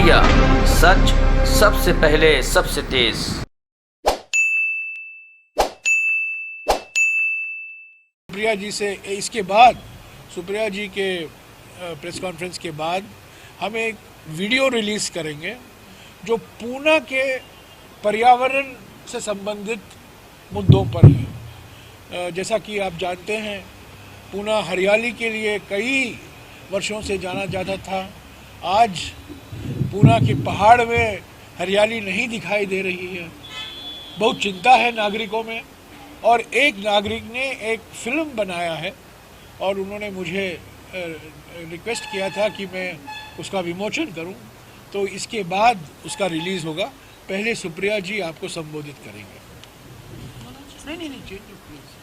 India, सच सबसे पहले सबसे तेज। सुप्रिया जी से इसके बाद, सुप्रिया जी के प्रेस कॉन्फ्रेंस के बाद हम एक वीडियो रिलीज करेंगे जो पूना के पर्यावरण से संबंधित मुद्दों पर है। जैसा कि आप जानते हैं, पूना हरियाली के लिए कई वर्षों से जाना जाता था। आज पूना के पहाड़ में हरियाली नहीं दिखाई दे रही है। बहुत चिंता है नागरिकों में। और एक नागरिक ने एक फिल्म बनाया है और उन्होंने मुझे रिक्वेस्ट किया था कि मैं उसका विमोचन करूं, तो इसके बाद उसका रिलीज़ होगा। पहले सुप्रिया जी आपको संबोधित करेंगे। नहीं, चेंज प्लीज।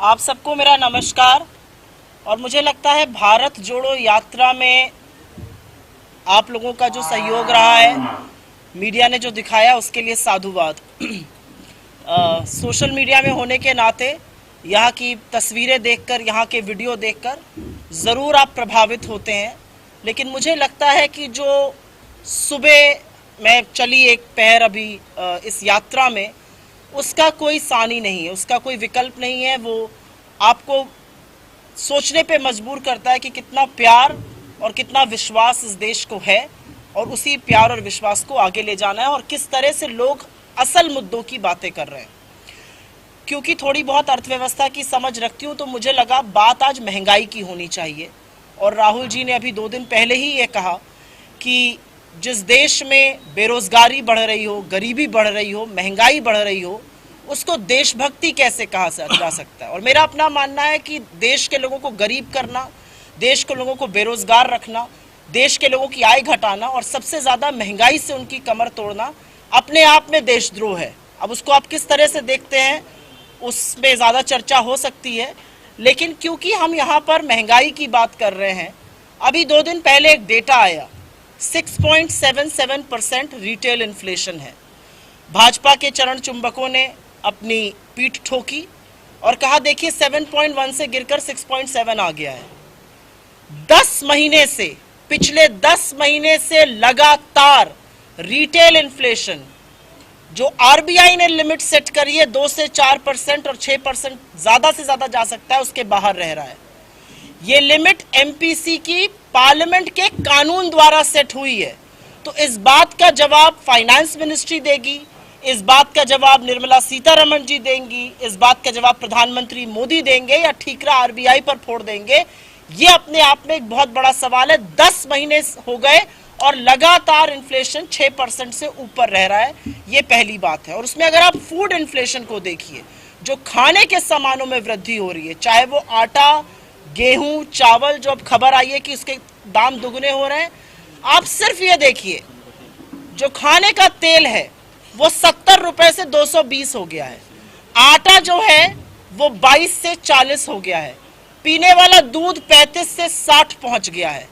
आप सबको मेरा नमस्कार। और मुझे लगता है भारत जोड़ो यात्रा में आप लोगों का जो सहयोग रहा है, मीडिया ने जो दिखाया, उसके लिए साधुवाद। सोशल मीडिया में होने के नाते यहाँ की तस्वीरें देखकर, यहाँ के वीडियो देखकर ज़रूर आप प्रभावित होते हैं। लेकिन मुझे लगता है कि जो सुबह मैं चली एक पैर अभी इस यात्रा में, उसका कोई सानी नहीं है, उसका कोई विकल्प नहीं है। वो आपको सोचने पे मजबूर करता है कि कितना प्यार और कितना विश्वास इस देश को है और उसी प्यार और विश्वास को आगे ले जाना है और किस तरह से लोग असल मुद्दों की बातें कर रहे हैं। क्योंकि थोड़ी बहुत अर्थव्यवस्था की समझ रखती हूँ, तो मुझे लगा बात आज महंगाई की होनी चाहिए। और राहुल जी ने अभी 2 दिन पहले ही ये कहा कि जिस देश में बेरोजगारी बढ़ रही हो, गरीबी बढ़ रही हो, महंगाई बढ़ रही हो, उसको देशभक्ति कैसे कहा जा सकता है। और मेरा अपना मानना है कि देश के लोगों को गरीब करना, देश के लोगों को बेरोजगार रखना, देश के लोगों की आय घटाना और सबसे ज़्यादा महंगाई से उनकी कमर तोड़ना अपने आप में देशद्रोह है। अब उसको आप किस तरह से देखते हैं, उसमें ज़्यादा चर्चा हो सकती है। लेकिन क्योंकि हम यहाँ पर महंगाई की बात कर रहे हैं, अभी 2 दिन पहले एक डेटा आया, 6.77% रिटेल इन्फ्लेशन है। भाजपा के चरण चुंबकों ने अपनी पीठ ठोकी और कहा देखिए 7.1 से गिरकर 6.7 आ गया है। 10 महीने से, पिछले 10 महीने से लगातार रिटेल इन्फ्लेशन, जो आरबीआई ने लिमिट सेट करी है 2 से 4% और 6% ज्यादा से ज्यादा जा सकता है, उसके बाहर रह रहा है। ये लिमिट एमपीसी की पार्लियामेंट के कानून द्वारा सेट हुई है। तो इस बात का जवाब फाइनेंस मिनिस्ट्री देगी, इस बात का जवाब निर्मला सीतारमण जी देंगी, इस बात का जवाब प्रधानमंत्री मोदी देंगे या ठीकरा आरबीआई पर फोड़ देंगे, ये अपने आप में एक बहुत बड़ा सवाल है। 10 महीने हो गए और लगातार इन्फ्लेशन 6% से ऊपर रह रहा है, ये पहली बात है। और उसमें अगर आप फूड इन्फ्लेशन को देखिए, जो खाने के सामानों में वृद्धि हो रही है, चाहे वो आटा, गेहूं, चावल, जो अब खबर आई है कि उसके दाम दुगने हो रहे हैं। आप सिर्फ ये देखिए, जो खाने का तेल है वो 70 रुपए से 220 हो गया है, आटा जो है वो 22 से 40 हो गया है, पीने वाला दूध 35 से 60 पहुंच गया है।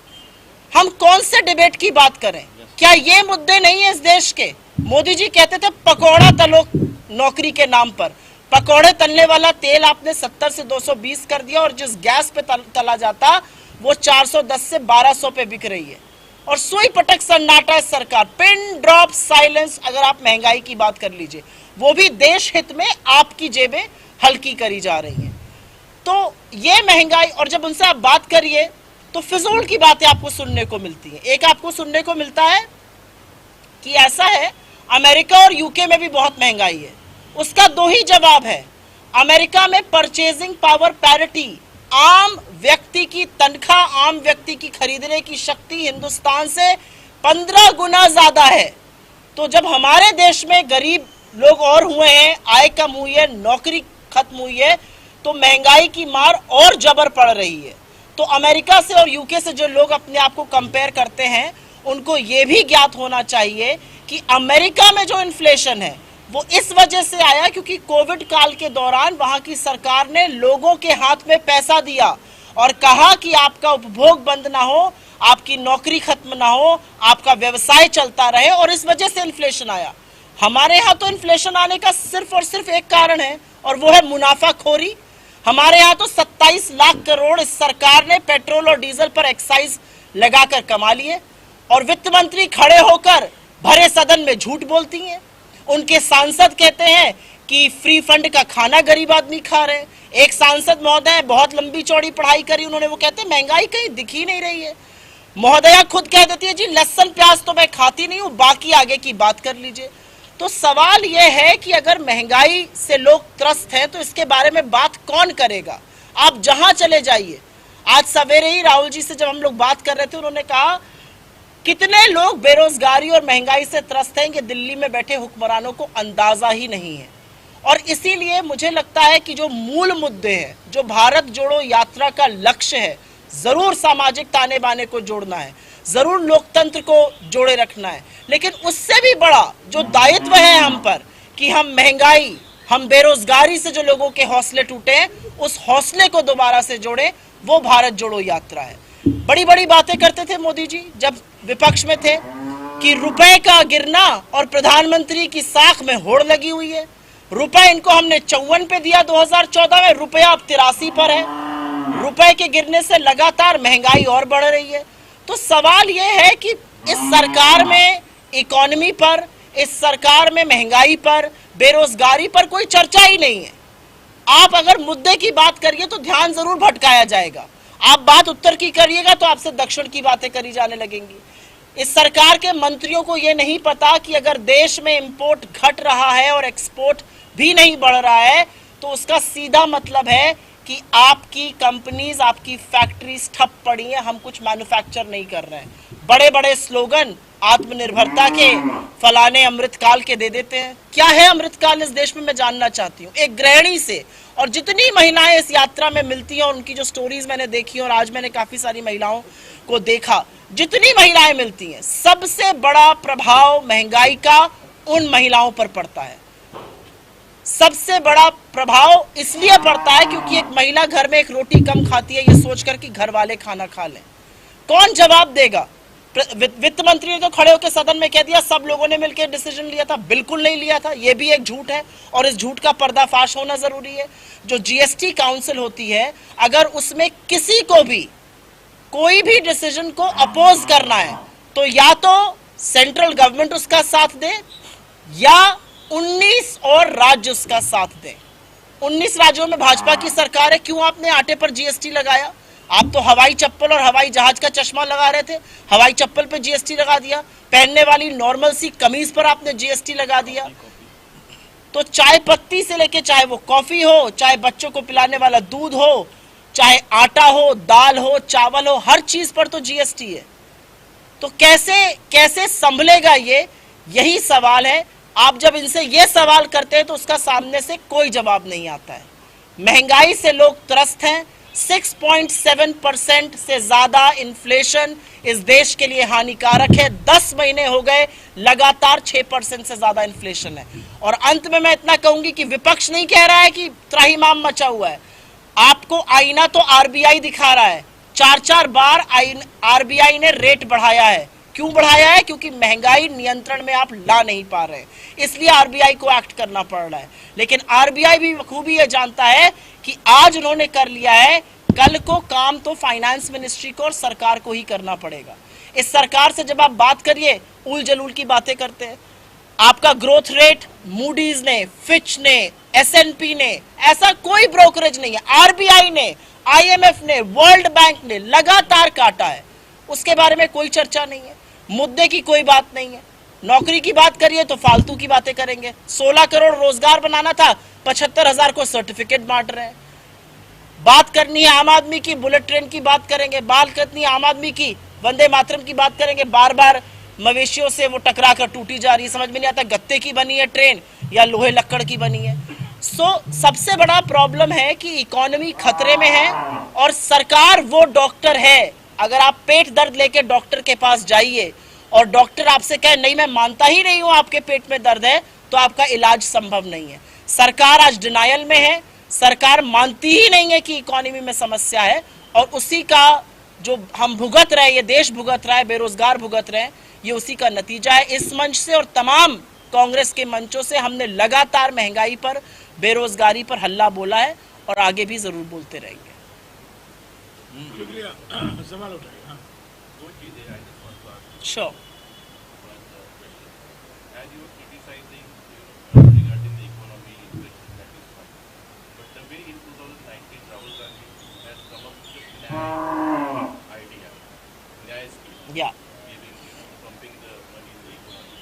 हम कौन से डिबेट की बात करें? क्या ये मुद्दे नहीं है इस देश के? मोदी जी कहते थे पकौड़ा तलो नौकरी के नाम पर। पकौड़े तलने वाला तेल आपने 70 से 220 कर दिया और जिस गैस पे तला जाता वो 410 से 1200 पे बिक रही है। और सुई पटक सन्नाटा है सरकार, पिन ड्रॉप साइलेंस। अगर आप महंगाई की बात कर लीजिए, वो भी देश हित में आपकी जेबें हल्की करी जा रही हैं। तो ये महंगाई, और जब उनसे आप बात करिए तो फिजूल की बातें आपको सुनने को मिलती हैं। एक आपको सुनने को मिलता है कि ऐसा है अमेरिका और यूके में भी बहुत महंगाई है। उसका 2 ही जवाब है। अमेरिका में परचेजिंग पावर पैरिटी, आम व्यक्ति की तनख्वाह, आम व्यक्ति की खरीदने की शक्ति हिंदुस्तान से 15 गुना ज्यादा है। तो जब हमारे देश में गरीब लोग और हुए हैं, आय कम हुई है, नौकरी खत्म हुई है, तो महंगाई की मार और जबर पड़ रही है। तो अमेरिका से और यूके से जो लोग अपने आप को कंपेयर करते हैं, उनको ये भी ज्ञात होना चाहिए कि अमेरिका में जो इन्फ्लेशन है वो इस वजह से आया क्योंकि कोविड काल के दौरान वहां की सरकार ने लोगों के हाथ में पैसा दिया और कहा कि आपका उपभोग बंद ना हो, आपकी नौकरी खत्म ना हो, आपका व्यवसाय चलता रहे, और इस वजह से इन्फ्लेशन आया। हमारे यहाँ तो इन्फ्लेशन आने का सिर्फ और सिर्फ एक कारण है और वो है मुनाफाखोरी। हमारे यहाँ तो 27 लाख करोड़ इस सरकार ने पेट्रोल और डीजल पर एक्साइज लगाकर कमा लिए, और वित्त मंत्री खड़े होकर भरे सदन में झूठ बोलती हैं। उनके सांसद कहते हैं कि फ्री फंड का खाना गरीब आदमी खा रहे हैं। एक सांसद महोदय बहुत लंबी चौड़ी पढ़ाई करी उन्होंने, वो कहते हैं महंगाई कहीं दिख ही नहीं रही है। महोदया खुद कह देती है जी लहसुन प्याज तो मैं खाती नहीं हूं, बाकी आगे की बात कर लीजिए। तो सवाल यह है कि अगर महंगाई से लोग त्रस्त हैं तो इसके बारे में बात कौन करेगा? आप जहां चले जाइए। आज सवेरे ही राहुल जी से जब हम लोग बात कर रहे थे, उन्होंने कहा कितने लोग बेरोजगारी और महंगाई से त्रस्त हैं कि दिल्ली में बैठे हुक्मरानों को अंदाजा ही नहीं है। और इसीलिए मुझे लगता है कि जो मूल मुद्दे हैं, जो भारत जोड़ो यात्रा का लक्ष्य है, जरूर सामाजिक ताने बाने को जोड़ना है, जरूर लोकतंत्र को जोड़े रखना है, लेकिन उससे भी बड़ा जो दायित्व है हम पर कि हम महंगाई, हम बेरोजगारी से जो लोगों के हौसले टूटे हैं, उस हौसले को दोबारा से जोड़े, वो भारत जोड़ो यात्रा है। बड़ी बड़ी बातें करते थे मोदी जी जब विपक्ष में थे कि रुपए का गिरना और प्रधानमंत्री की साख में होड़ लगी हुई है। रुपए इनको हमने 54 पे दिया 2014 में, रुपया अब 83 पर है। रुपए के गिरने से लगातार महंगाई और बढ़ रही है। तो सवाल यह है कि इस सरकार में इकोनॉमी पर, इस सरकार में महंगाई पर, बेरोजगारी पर कोई चर्चा ही नहीं है। आप अगर मुद्दे की बात करिए तो ध्यान जरूर भटकाया जाएगा। आप बात उत्तर की करिएगा तो आपसे दक्षिण की बातें करी जाने लगेंगी। इस सरकार के मंत्रियों को यह नहीं पता कि अगर देश में इंपोर्ट घट रहा है और एक्सपोर्ट भी नहीं बढ़ रहा है तो उसका सीधा मतलब है कि आपकी कंपनीज, आपकी फैक्ट्रीज ठप पड़ी हैं, हम कुछ मैन्युफैक्चर नहीं कर रहे हैं। बड़े बड़े स्लोगन आत्मनिर्भरता के, फलाने अमृतकाल के दे देते हैं। क्या है अमृतकाल इस देश में, मैं जानना चाहती हूँ। एक गृहिणी से, और जितनी महिलाएं इस यात्रा में मिलती हैं और उनकी जो स्टोरीज मैंने देखी और आज मैंने काफी सारी महिलाओं को देखा, जितनी महिलाएं मिलती हैं, सबसे बड़ा प्रभाव महंगाई का उन महिलाओं पर पड़ता है। सबसे बड़ा प्रभाव इसलिए पड़ता है क्योंकि एक महिला घर में एक रोटी कम खाती है ये सोचकर कि घर वाले खाना खा लें। कौन जवाब देगा? वित्त मंत्री ने तो खड़े होकर सदन में कह दिया सब लोगों ने मिलकर डिसीजन लिया था। बिल्कुल नहीं लिया था, यह भी एक झूठ है और इस झूठ का पर्दाफाश होना जरूरी है। जो जीएसटी काउंसिल होती है, अगर उसमें किसी को भी कोई भी डिसीजन को अपोज करना है तो या तो सेंट्रल गवर्नमेंट उसका साथ दे या 19 और राज्य उसका साथ दें। 19 राज्यों में भाजपा की सरकार है, क्यों आपने आटे पर जीएसटी लगाया? आप तो हवाई चप्पल और हवाई जहाज का चश्मा लगा रहे थे, हवाई चप्पल पे जीएसटी लगा दिया। पहनने वाली नॉर्मल सी कमीज पर आपने जीएसटी लगा दिया। तो चाय पत्ती से लेके चाहे वो कॉफी हो, चाहे बच्चों को पिलाने वाला दूध हो, चाहे आटा हो, दाल हो, चावल हो, हर चीज पर तो जीएसटी है। तो कैसे संभलेगा ये? यही सवाल है। आप जब इनसे ये सवाल करते हैं तो उसका सामने से कोई जवाब नहीं आता है। महंगाई से लोग त्रस्त हैं। 6.7% से ज्यादा इन्फ्लेशन इस देश के लिए हानिकारक है। 10 महीने हो गए लगातार 6% से ज्यादा इन्फ्लेशन है। और अंत में मैं इतना कहूंगी कि विपक्ष नहीं कह रहा है कि त्राहिमाम मचा हुआ है। आपको आईना तो आरबीआई दिखा रहा है। 4 बार आरबीआई ने रेट बढ़ाया है। क्यों बढ़ाया है? क्योंकि महंगाई नियंत्रण में आप ला नहीं पा रहे, इसलिए आरबीआई को एक्ट करना पड़ रहा है। लेकिन आरबीआई भी बखूबी ये जानता है कि आज उन्होंने कर लिया है, कल को काम तो फाइनेंस मिनिस्ट्री को और सरकार को ही करना पड़ेगा। इस सरकार से जब आप बात करिए, उल जलूल की बातें करते हैं। आपका ग्रोथ रेट मूडीज ने, फिच ने, एसएनपी ने, ऐसा कोई ब्रोकरेज नहीं है, आरबीआई ने, आईएमएफ ने, वर्ल्ड बैंक ने लगातार काटा है। उसके बारे में कोई चर्चा नहीं है, मुद्दे की कोई बात नहीं है। नौकरी की बात करिए तो फालतू की बातें करेंगे। 16 करोड़ रोजगार बनाना था, 75,000 को सर्टिफिकेट बांट रहे हैं। बात करनी है आम आदमी की, बुलेट ट्रेन की बात करेंगे। बात करनी है आम आदमी की, वंदे मातरम की बात करेंगे। बार बार मवेशियों से वो टकरा कर टूटी जा रही है। समझ में नहीं आता गत्ते की बनी है ट्रेन या लोहे लक्कड़ की बनी है। सबसे बड़ा प्रॉब्लम है कि इकोनॉमी खतरे में है और सरकार वो डॉक्टर है। अगर आप पेट दर्द लेके डॉक्टर के पास जाइए और डॉक्टर आपसे कहे नहीं मैं मानता ही नहीं हूं आपके पेट में दर्द है, तो आपका इलाज संभव नहीं है। सरकार आज डिनायल में है। सरकार मानती ही नहीं है कि इकोनॉमी में समस्या है और उसी का जो हम भुगत रहे, ये देश भुगत रहा है, बेरोजगार भुगत रहे हैं, ये उसी का नतीजा है। इस मंच से और तमाम कांग्रेस के मंचों से हमने लगातार महंगाई पर, बेरोजगारी पर हल्ला बोला है और आगे भी जरूर बोलते रहेंगे। शुक्रिया, सवाल उठाइए। हाँ। दो चीजें I just want to ask sure. as you were criticizing regarding the economy inflation, that is fine, but the way in 2019 Rahul Gandhi has come up with a plan idea, Nyaya scheme, या giving, pumping the money in the economy.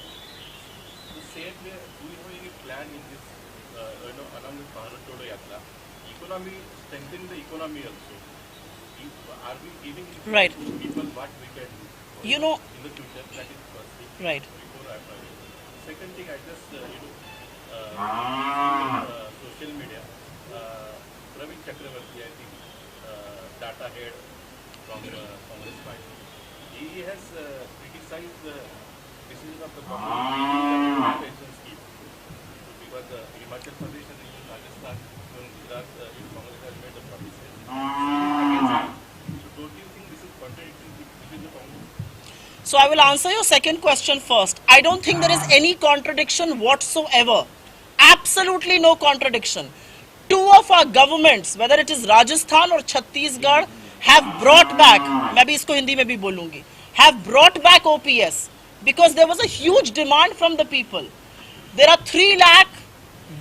The same way, do you have any plan in this, along with Bharat Jodo Yatra, economy, strengthening the economy also? Are we giving Right. to people what we can do You know, in the future? That is first thing. right. Before I forget. Second thing, I just social media. Praveen Chakravarti, I think, data head from Congress party. He has criticized the decision of the government pension scheme because Himachal Pradesh and even Rajasthan, even Gujarat, Congress has made the promises. So don't you think this is contradicting between the Congress? So I will answer your second question first. I don't think there is any contradiction whatsoever. Absolutely no contradiction. Two of our governments, whether it is Rajasthan or Chhattisgarh, have brought back, मैं भी इसको हिंदी में भी बोलूंगी, have brought back OPS because there was a huge demand from the people. There are 3 lakh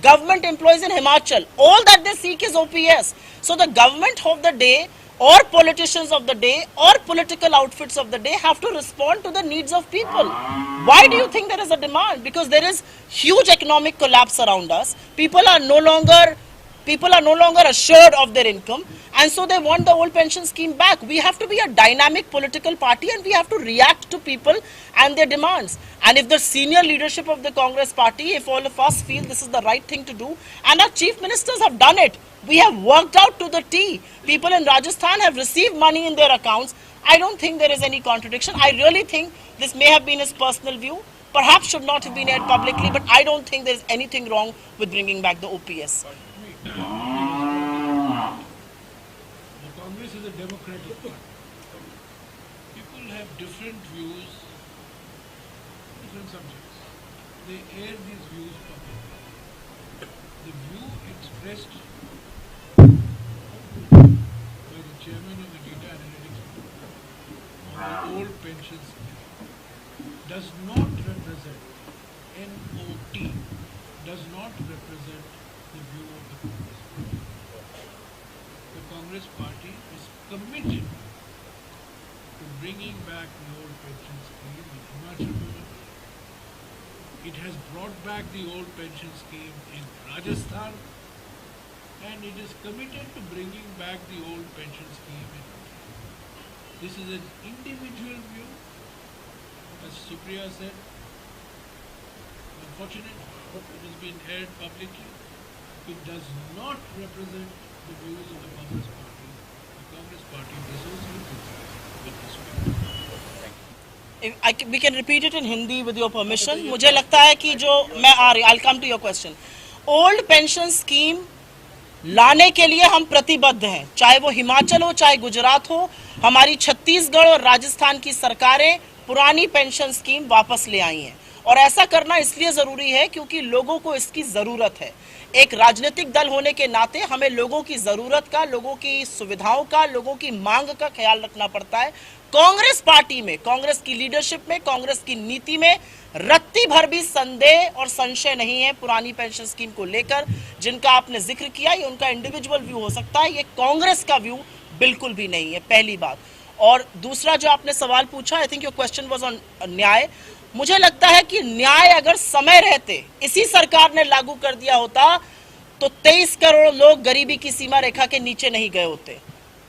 government employees in Himachal. All that they seek is OPS. So the government of the day or politicians of the day or political outfits of the day have to respond to the needs of people. Why do you think there is a demand? Because there is huge economic collapse around us. People are no longer assured of their income, and so they want the old pension scheme back. We have to be a dynamic political party and we have to react to people and their demands. And if the senior leadership of the Congress party, if all of us feel this is the right thing to do, and our chief ministers have done it, we have worked out to the T. People in Rajasthan have received money in their accounts. I don't think there is any contradiction. I really think this may have been his personal view, perhaps should not have been aired publicly, but I don't think there is anything wrong with bringing back the OPS. The Congress is a democratic party. People have different views, different subjects. They air these views publicly. The view expressed by the chairman of the Data Analytics Group on the old pension scheme does not represent, NOT, does not represent the view of the Congress party. The Congress party is committed to bringing back the old pension scheme in Himachal Pradesh. It has brought back the old pension scheme in Rajasthan, and it is committed to bringing back the old pension scheme in Uttar Pradesh. This is an individual view, as Supriya said. Unfortunately, it has been aired publicly. It does not represent the views of the Congress party. The Congress party dissociates itself with this view. We can repeat it in Hindi with your permission. मुझे लगता है कि जो मैं आ रही, I'll come to your question. Old pension scheme लाने के लिए हम प्रतिबद्ध हैं, चाहे वो हिमाचल हो चाहे गुजरात हो. हमारी छत्तीसगढ़ और राजस्थान की सरकारें पुरानी पेंशन स्कीम वापस ले आई हैं, और ऐसा करना इसलिए जरूरी है क्योंकि लोगों को इसकी जरूरत है. एक राजनीतिक दल होने के नाते हमें लोगों की जरूरत का, लोगों की सुविधाओं का, लोगों की मांग का ख्याल रखना पड़ता है. कांग्रेस पार्टी में, कांग्रेस की लीडरशिप में, कांग्रेस की नीति में रत्ती भर भी संदेह और संशय नहीं है पुरानी पेंशन स्कीम को लेकर. जिनका आपने जिक्र किया, ये उनका इंडिविजुअल व्यू हो सकता है, ये कांग्रेस का व्यू बिल्कुल भी नहीं है, पहली बात. और दूसरा जो आपने सवाल पूछा, I think your question was on न्याय. मुझे लगता है कि न्याय अगर समय रहते इसी सरकार ने लागू कर दिया होता तो 23 करोड़ लोग गरीबी की सीमा रेखा के नीचे नहीं गए होते,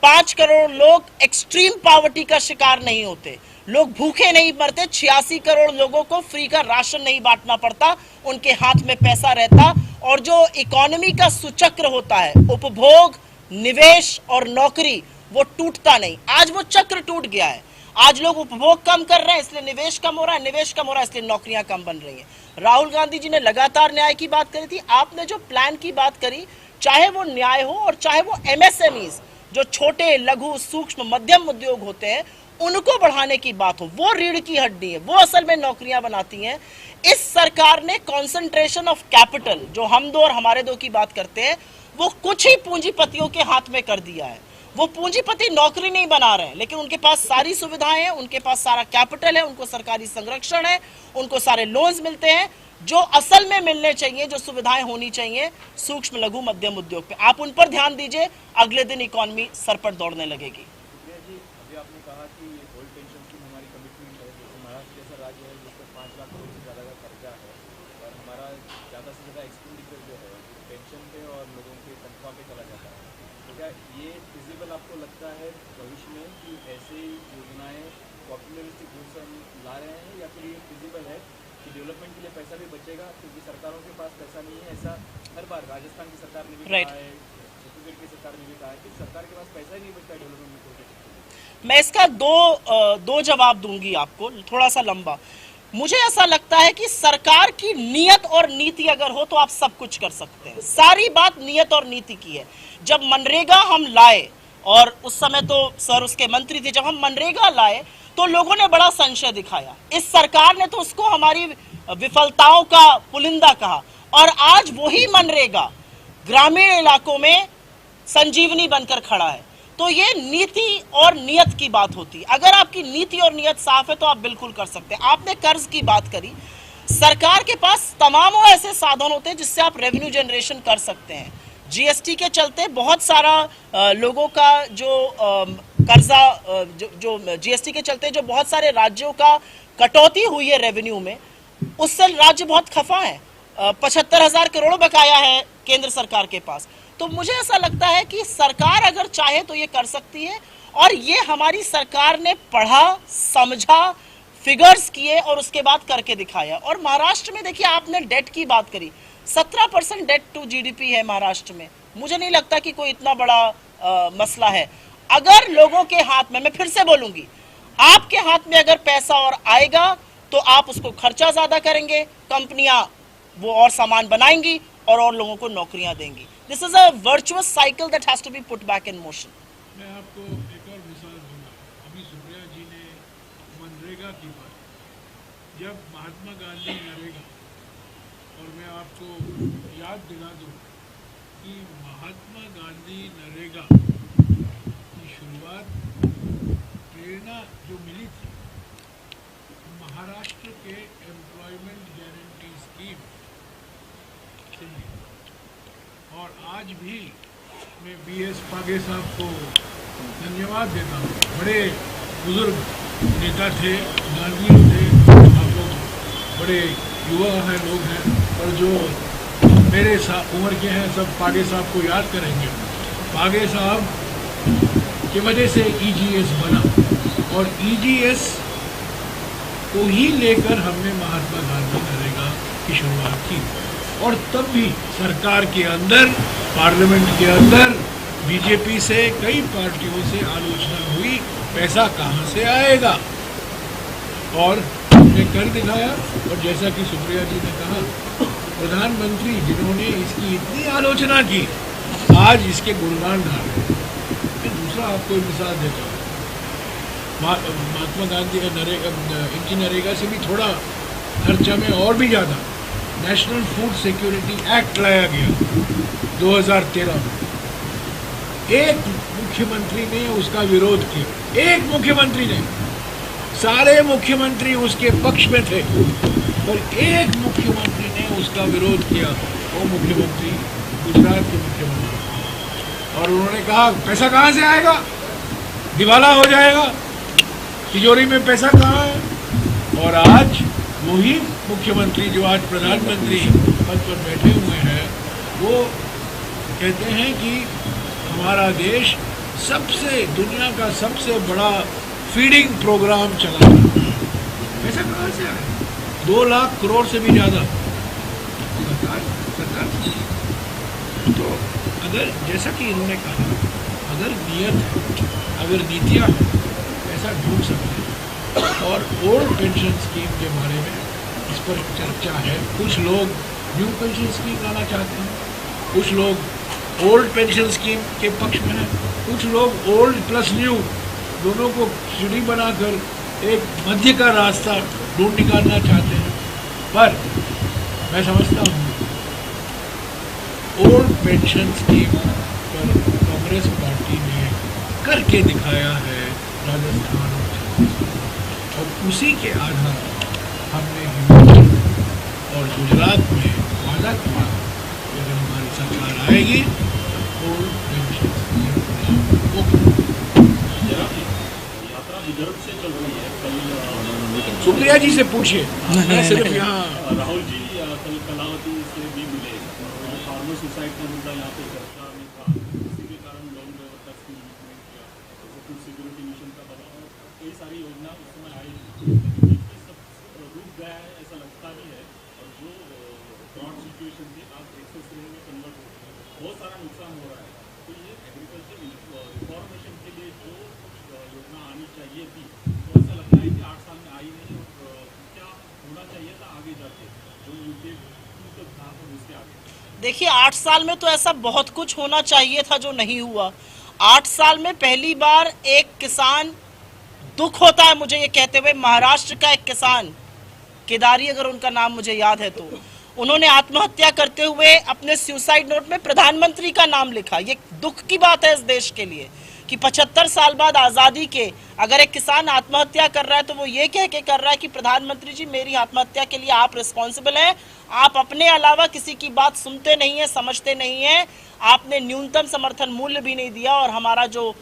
5 करोड़ लोग एक्सट्रीम पॉवर्टी का शिकार नहीं होते, लोग भूखे नहीं मरते, 86 करोड़ लोगों को फ्री का राशन नहीं बांटना पड़ता, उनके हाथ में पैसा रहता, और जो इकोनॉमी का सुचक्र होता है, उपभोग, निवेश और नौकरी, वो टूटता नहीं. आज वो चक्र टूट गया है. आज लोग उपभोग कम कर रहे हैं इसलिए निवेश कम हो रहा है, निवेश कम हो रहा है इसलिए नौकरियां कम बन रही हैं. राहुल गांधी जी ने लगातार न्याय की बात करी थी. आपने जो प्लान की बात करी, चाहे वो न्याय हो और चाहे वो MSMEs, जो छोटे, लघु, सूक्ष्म, मध्यम उद्योग होते हैं, उनको बढ़ाने की बात हो, वो रीढ़ की हड्डी है, वो असल में नौकरियां बनाती हैं। इस सरकार ने कॉन्सेंट्रेशन ऑफ कैपिटल, जो हम दो और हमारे दो की बात करते हैं, वो कुछ ही पूंजीपतियों के हाथ में कर दिया है। वो पूंजीपति नौकरी नहीं बना रहे हैं, लेकिन उनके पास सारी सुविधाएं हैं, उनके पास सारा कैपिटल है, उनको सरकारी संरक्षण है, उनको सारे लोन्स मिलते हैं जो असल में मिलने चाहिए, जो सुविधाएं होनी चाहिए सूक्ष्म लघु मध्यम उद्योग पे। आप उन पर ध्यान दीजिए, अगले दिन इकोनॉमी सर पर दौड़ने लगेगी। अभी आपने कहा कि ओल्ड पेंशन स्कीम हमारी कमिटमेंट है। जैसे महाराष्ट्र जैसा राज्य है जिस पर 5 लाख करोड़ से ज़्यादा का कर्जा है और हमारा ज़्यादा से ज़्यादा एक्सपेंडिचर जो है पेंशन पे और लोगों के तनख्वाह पे चला जाता है, तो क्या ये फिजिबल आपको लगता है भविष्य में कि ऐसे योजनाएँ पॉपुलरिस्टिक रूप से हम ला रहे हैं, या फिर ये फिजिबल है कि डेवलपमेंट के लिए पैसा भी बचेगा क्योंकि सरकारों के पास पैसा नहीं है? ऐसा हर बार राजस्थान की सरकार ने भी कहा है, छत्तीसगढ़ की सरकार ने भी कहा है कि सरकार के पास पैसा ही नहीं बचता डेवलपमेंट में। मैं इसका दो जवाब दूंगी आपको, थोड़ा सा लंबा। मुझे ऐसा लगता है कि सरकार की नीयत और नीति अगर हो तो आप सब कुछ कर सकते हैं। सारी बात नीयत और नीति की है। जब मनरेगा हम लाए, और उस समय तो सर उसके मंत्री थे, जब हम मनरेगा लाए तो लोगों ने बड़ा संशय दिखाया। इस सरकार ने तो उसको हमारी विफलताओं का पुलिंदा कहा, और आज वही मनरेगा ग्रामीण इलाकों में संजीवनी बनकर खड़ा है। तो ये नीति और नियत की बात होती है। अगर आपकी नीति और नियत साफ है तो आप बिल्कुल कर सकते हैं। आपने कर्ज की बात करी, सरकार के पास तमाम ऐसे साधन होते हैं जिससे आप रेवेन्यू जनरेशन कर सकते हैं। जीएसटी के चलते बहुत सारा लोगों का जो कर्जा, जो जीएसटी के चलते जो बहुत सारे राज्यों का कटौती हुई है रेवेन्यू में, उससे राज्य बहुत खफा है। 75,000 करोड़ बकाया है केंद्र सरकार के पास। तो मुझे ऐसा लगता है कि सरकार अगर चाहे तो ये कर सकती है, और ये हमारी सरकार ने पढ़ा, समझा, फिगर्स किए और उसके बाद करके दिखाया। और महाराष्ट्र में देखिए, आपने डेट की बात करी, 17% डेट टू जीडीपी है महाराष्ट्र में। मुझे नहीं लगता कि कोई इतना बड़ा मसला है। अगर लोगों के हाथ में, मैं फिर से बोलूंगी, आपके हाथ में अगर पैसा और आएगा तो आप उसको खर्चा ज्यादा करेंगे, कंपनियां वो और सामान बनाएंगी और लोगों को नौकरियां देंगी। This is a virtuous cycle that has to be put back in motion. मैं आपको एक और मिसाल दूंगा। अभी सुप्रिया जी ने मनरेगा की बात, जब महात्मा गांधी नरेगा, और मैं आपको याद दिला दूं कि महात्मा गांधी नरेगा की शुरुआत, प्रेरणा जो मिली थी महाराष्ट्र के एम्प्लॉयमेंट गारंटी स्कीम से, और आज भी मैं बीएस पागे साहब को धन्यवाद देता हूँ। बड़े बुजुर्ग नेता थे, गांधी थे, आप लोग बड़े युवा हैं, लोग हैं, और जो मेरे उम्र के हैं सब पागे साहब को याद करेंगे। पागे साहब की वजह से ईजीएस बना, और ईजीएस को ही लेकर हमने महात्मा गांधी नरेगा की शुरुआत की। और तब भी सरकार के अंदर, पार्लियामेंट के अंदर बीजेपी से, कई पार्टियों से आलोचना हुई, पैसा कहाँ से आएगा, और हमने कर दिखाया। और जैसा कि सुप्रिया जी ने कहा, प्रधानमंत्री जिन्होंने इसकी इतनी आलोचना की, आज इसके गुणगान गा रहे हैं। मैं दूसरा आपको मिसाल देता हूँ। महात्मा गांधी का नरेगा, इनकी नरेगा से भी थोड़ा खर्चा में और भी ज़्यादा नेशनल फूड सिक्योरिटी एक्ट लाया गया 2013 में। एक मुख्यमंत्री ने उसका विरोध किया, एक मुख्यमंत्री ने, सारे मुख्यमंत्री उसके पक्ष में थे, पर एक मुख्यमंत्री ने उसका विरोध किया, वो मुख्यमंत्री गुजरात के मुख्यमंत्री। और उन्होंने कहा पैसा कहाँ से आएगा, दिवाला हो जाएगा, तिजोरी में पैसा कहाँ है। और आज वही मुख्यमंत्री जो आज प्रधानमंत्री पद पर बैठे हुए हैं, वो कहते हैं कि हमारा देश दुनिया का सबसे बड़ा फीडिंग प्रोग्राम चला रहा है। पैसा कहाँ से आया? 2 लाख करोड़ से भी ज़्यादा सरकार। तो अगर, जैसा कि इन्होंने कहा, अगर नियत है, अगर नीतियाँ हैं, पैसा ढूंढ सकते हैं। और ओल्ड पेंशन स्कीम के बारे में इस पर चर्चा है। कुछ लोग न्यू पेंशन स्कीम लाना चाहते हैं, कुछ लोग ओल्ड पेंशन स्कीम के पक्ष में हैं, कुछ लोग ओल्ड प्लस न्यू दोनों को खिचड़ी बनाकर एक मध्य का रास्ता ढूंढ निकालना चाहते हैं। पर मैं समझता हूँ ओल्ड पेंशन स्कीम पर कांग्रेस पार्टी ने करके दिखाया है राजस्थान और छत्तीसगढ़, और उसी के आधार हमने हिमाचल और गुजरात में वादा किया कि अगर हमारी सरकार आएगी तो ओल्ड पेंशन स्कीम यात्रा विदर्भ से चल रही है। कल सुप्रिया जी से पूछिए, मैं सिर्फ यहाँ राहुल जी कल कलावती से भी मिले और फार्मर सुसाइड का मुद्दा यहाँ पे चर्चा में था। इसी के कारण लोन व्यवस्था स्कीम इम्प्लीमेंट किया, जैसे फूड सिक्योरिटी मिशन का बना और कई सारी योजना उस समय आई, लेकिन ये सब रुक गया है ऐसा लगता भी है। और जो फ्रॉड सिचुएशन थी आज एक्सेस रेट में कन्वर्ट हो गई, बहुत सारा नुकसान हो रहा है। तो ये एग्रीकल्चर रिफॉर्मेशन के लिए जो योजना आनी चाहिए थी, तो ऐसा लगता है कि 8 साल में आई नहीं। और क्या होना चाहिए था आगे जाके जो मुद्दे तो था तो उसके आगे? देखिए 8 साल में तो ऐसा बहुत कुछ होना चाहिए था जो नहीं हुआ। 8 साल में पहली बार एक किसान, दुख होता है मुझे ये कहते हुए, महाराष्ट्र का एक किसान, केदारी अगर उनका नाम मुझे याद है, तो उन्होंने आत्महत्या करते हुए अपने सुसाइड नोट में प्रधानमंत्री का नाम लिखा। ये दुख की बात है इस देश के लिए कि 75 साल बाद आज़ादी के अगर एक किसान आत्महत्या कर रहा है तो वो ये कह के कर रहा है कि प्रधानमंत्री जी मेरी आत्महत्या के लिए आप रिस्पॉन्सिबल हैं, आप अपने अलावा किसी की बात सुनते नहीं हैं, समझते नहीं हैं, आपने न्यूनतम समर्थन मूल्य भी नहीं दिया और हमारा जो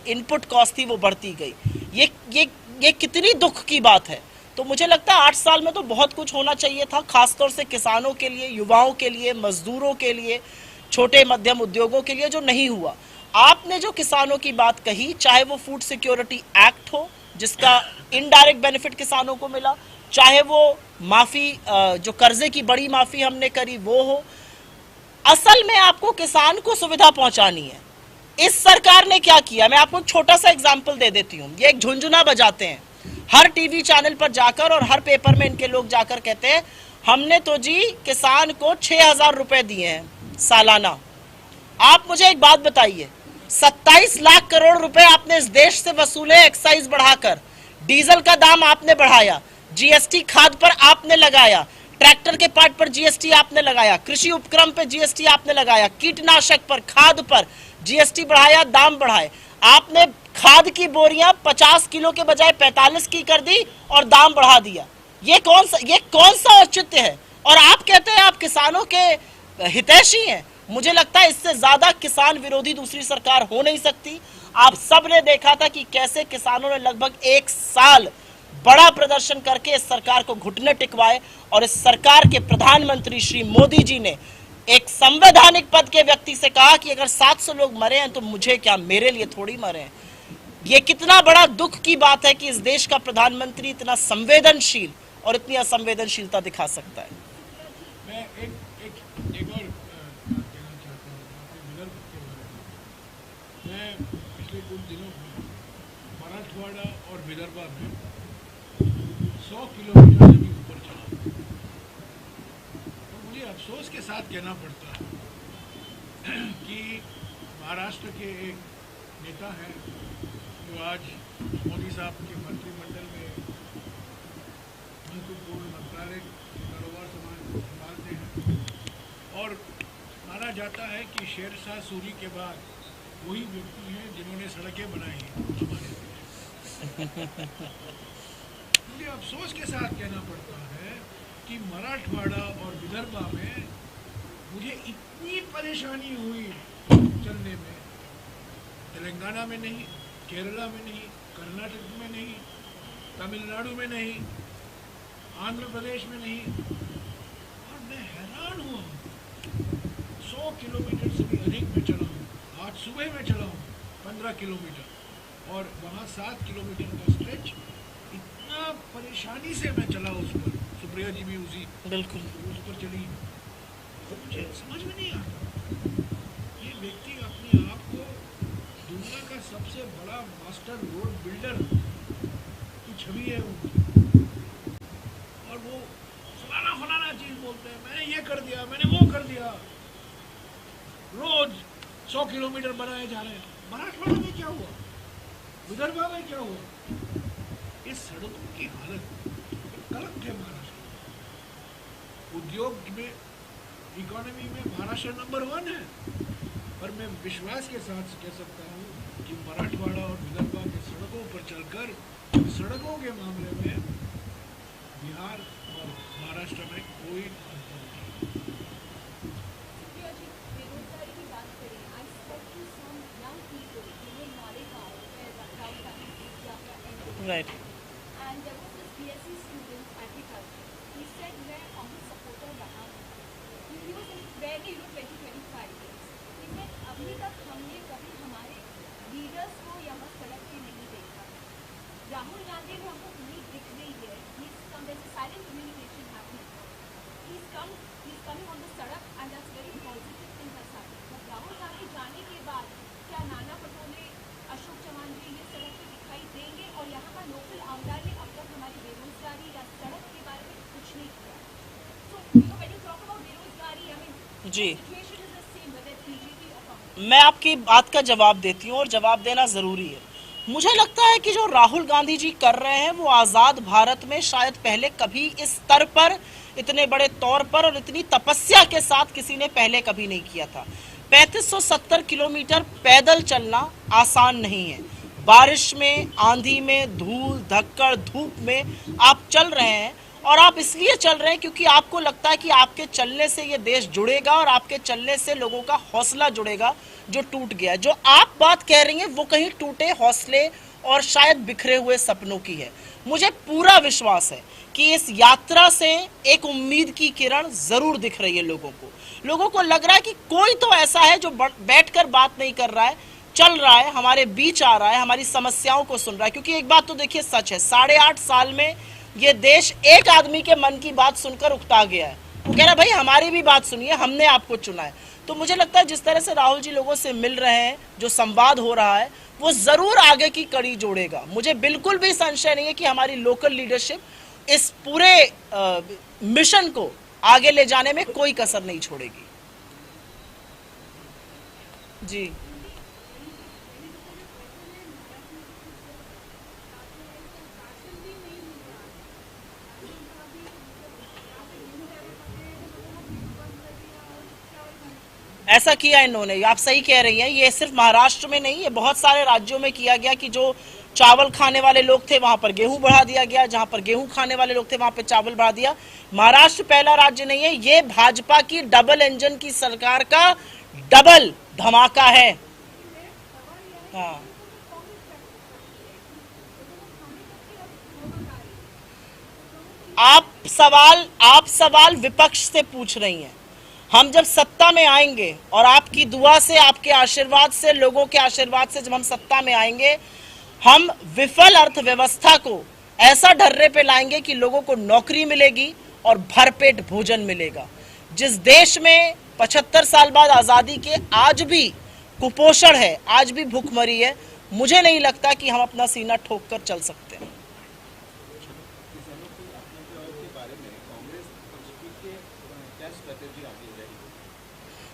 इनपुट कॉस्ट थी वो बढ़ती गई। ये कितनी दुख की बात है। तो मुझे लगता है 8 साल में तो बहुत कुछ होना चाहिए था, खासतौर से किसानों के लिए, युवाओं के लिए, मजदूरों के लिए, छोटे मध्यम उद्योगों के लिए, जो नहीं हुआ। आपने जो किसानों की बात कही, चाहे वो फूड सिक्योरिटी एक्ट हो जिसका इनडायरेक्ट बेनिफिट किसानों को मिला, चाहे वो माफी, जो कर्जे की बड़ी माफी हमने करी वो हो, असल में आपको किसान को सुविधा पहुंचानी है। इस सरकार ने क्या किया, मैं आपको एक छोटा सा एग्जाम्पल दे देती हूँ। ये एक झुंझुना बजाते हैं हर टीवी चैनल पर जाकर और हर पेपर में इनके लोग जाकर कहते हैं हमने तो जी किसान को 6,000 रुपए दिए हैं सालाना। आप मुझे एक बात बताइए, 27 लाख करोड़ रुपए आपने इस देश से वसूले एक्साइज बढ़ाकर, डीजल का दाम आपने बढ़ाया, जीएसटी खाद पर आपने लगाया, ट्रैक्टर के पार्ट पर जीएसटी आपने लगाया, कृषि उपक्रम पर जीएसटी आपने लगाया, कीटनाशक पर, खाद पर जीएसटी बढ़ाया, दाम बढ़ाए। आपने खाद की बोरियां 50 किलो के बजाय 45 की कर दी और दाम बढ़ा दिया। ये कौन सा औचित्य है? और आप कहते हैं आप किसानों के हितैषी हैं। मुझे लगता है इससे ज्यादा किसान विरोधी दूसरी सरकार हो नहीं सकती। आप सब ने देखा था कि कैसे किसानों ने लगभग 1 साल बड़ा प्रदर्शन करके इस सरकार को घुटने टिकवाए और इस सरकार के प्रधानमंत्री श्री मोदी जी ने एक संवैधानिक पद के व्यक्ति से कहा कि अगर 700 लोग मरे हैं तो मुझे क्या, मेरे लिए थोड़ी मरे हैं। ये कितना बड़ा दुख की बात है कि इस देश का प्रधानमंत्री इतना संवेदनशील और इतनी असंवेदनशीलता दिखा सकता है। मैं एक और कहना चाहता हूँ अपने विदर्भ के बारे में। मैं पिछले कुछ दिनों में मराठवाड़ा और विदर्भा में 100 किलोमीटर से भी ऊपर चला और मुझे अफसोस के साथ कहना पड़ता है कि महाराष्ट्र के एक नेता हैं जो आज मोदी साहब के मंत्रिमंडल में महत्वपूर्ण मंत्रालय कारोबार संभालते हैं और माना जाता है कि शेरशाह सूरी के बाद वही व्यक्ति हैं जिन्होंने सड़कें बनाई हमारे देश। मुझे अफसोस के साथ कहना पड़ता है कि मराठवाड़ा और विदर्भा में मुझे इतनी परेशानी हुई चलने में, तेलंगाना में नहीं, केरला में नहीं, कर्नाटक में नहीं, तमिलनाडु में नहीं, आंध्र प्रदेश में नहीं, और मैं हैरान हुआ। 100 किलोमीटर से भी अधिक में चला हूँ। आज सुबह में चला हूँ 15 किलोमीटर और वहाँ 7 किलोमीटर का स्ट्रेच, इतना परेशानी से मैं चला उस पर। सुप्रिया जी भी बिल्कुल उस पर चली। मुझे समझ में नहीं आता, ये व्यक्ति अपने आप को दुनिया का सबसे बड़ा मास्टर रोड बिल्डर की छवि है उनकी, और वो फलाना चीज बोलते हैं, मैंने ये कर दिया, मैंने वो कर दिया। रोज 100 किलोमीटर बनाए जा रहे हैं। मराठवाड़ा में क्या हुआ? विदर्भा में क्या हुआ? इस सड़कों की हालत कलंक है महाराष्ट्र। उद्योग में, इकोनॉमी में महाराष्ट्र नंबर 1 है, पर मैं विश्वास के साथ कह सकता हूँ कि मराठवाड़ा और विदर्भा के सड़कों पर चलकर सड़कों के मामले में बिहार और महाराष्ट्र में कोई अंतर नहीं। बेरोजगारी की बात करें, I spoke to some young people in Malegaon where Rahul Gandhi is Right. and there was this BSc student agriculture. He said मैं कांग्रेस सपोर्टर रहा हूँ. He was in barely 20-25 years. He said अभी तक हमने कभी हमारे लीडर्स को यहाँ सड़क पे नहीं देखा. राहुल गांधी में हमको उम्मीद दिख रही है. He's come, there's a silent communication happening. He's coming on the सड़क and that's very positive thing that's happening. But Rahul Gandhi जाने के बाद क्या नाना पटोले, अशोक चौहान जी ये सड़क पे दिखाई देंगे? और यहाँ का लोकल आमदार ने अब तक हमारी बेरोजगारी या सड़क के बारे में कुछ नहीं किया. So when you talk about बेरोजगारी, I mean, ji, situation is the same whether it's BJP or Congress. मैं आपकी बात का जवाब देती हूँ और जवाब देना जरूरी है. मुझे लगता है कि जो राहुल गांधी जी कर रहे हैं वो आज़ाद भारत में शायद पहले कभी इस स्तर पर, इतने बड़े तौर पर और इतनी तपस्या के साथ किसी ने पहले कभी नहीं किया था. 3570 किलोमीटर पैदल चलना आसान नहीं है. बारिश में, आंधी में, धूल धक्कड़ धूप में आप चल रहे हैं और आप इसलिए चल रहे हैं क्योंकि आपको लगता है कि आपके चलने से ये देश जुड़ेगा और आपके चलने से लोगों का हौसला जुड़ेगा जो टूट गया. जो आप बात कह रही हैं वो कहीं टूटे हौसले और शायद बिखरे हुए सपनों की है. मुझे पूरा विश्वास है कि इस यात्रा से एक उम्मीद की किरण जरूर दिख रही है लोगों को. लोगों को लग रहा है कि कोई तो ऐसा है जो बैठकर बात नहीं कर रहा है, चल रहा है, हमारे बीच आ रहा है, हमारी समस्याओं को सुन रहा है. क्योंकि एक बात तो देखिए सच है, 8.5 साल में ये देश एक आदमी के मन की बात सुनकर उकता गया है. वो कह रहा है भाई हमारी भी बात सुनिए, हमने आपको चुना है. तो मुझे लगता है जिस तरह से राहुल जी लोगों से मिल रहे हैं, जो संवाद हो रहा है, वो जरूर आगे की कड़ी जोड़ेगा. मुझे बिल्कुल भी संशय नहीं है कि हमारी लोकल लीडरशिप इस पूरे मिशन को आगे ले जाने में कोई कसर नहीं छोड़ेगी. जी, ऐसा किया इन्होंने, आप सही कह रही हैं. ये सिर्फ महाराष्ट्र में नहीं, ये बहुत सारे राज्यों में किया गया कि जो चावल खाने वाले लोग थे वहां पर गेहूं बढ़ा दिया गया, जहां पर गेहूं खाने वाले लोग थे वहां पर चावल बढ़ा दिया. महाराष्ट्र पहला राज्य नहीं है, ये भाजपा की डबल इंजन की सरकार का डबल धमाका है. हाँ, आप सवाल विपक्ष से पूछ रही हैं. हम जब सत्ता में आएंगे और आपकी दुआ से, आपके आशीर्वाद से, लोगों के आशीर्वाद से जब हम सत्ता में आएंगे, हम विफल अर्थव्यवस्था को ऐसा ढर्रे पे लाएंगे कि लोगों को नौकरी मिलेगी और भरपेट भोजन मिलेगा. जिस देश में 75 साल बाद आज़ादी के आज भी कुपोषण है, आज भी भूखमरी है, मुझे नहीं लगता कि हम अपना सीना ठोक कर चल सकते हैं.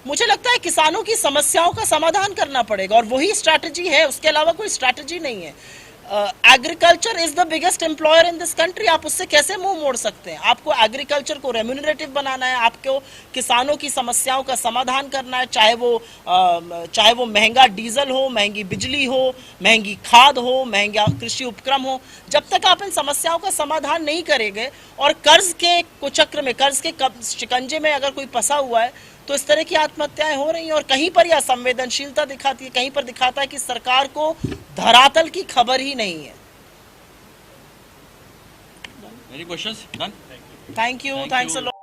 मुझे लगता है किसानों की समस्याओं का समाधान करना पड़ेगा और वही स्ट्रैटेजी है, उसके अलावा कोई स्ट्रैटेजी नहीं है. Agriculture is the biggest employer in this country. आप उससे कैसे मुंह मोड़ सकते हैं? आपको एग्रीकल्चर को रेम्यूनरेटिव बनाना है, आपको किसानों की समस्याओं का समाधान करना है, चाहे वो महंगा डीजल हो, महंगी बिजली हो, महंगी खाद हो, महंगा कृषि उपक्रम हो. जब तक आप इन समस्याओं का समाधान नहीं करेंगे और कर्ज के कुचक्र में, कर्ज के शिकंजे में अगर कोई फंसा हुआ है, तो इस तरह की आत्महत्याएं हो रही हैं. और कहीं पर यह संवेदनशीलता दिखाती है, कहीं पर दिखाता है कि सरकार को धरातल की खबर ही नहीं है. Any questions? None? Thank you, thanks a lot.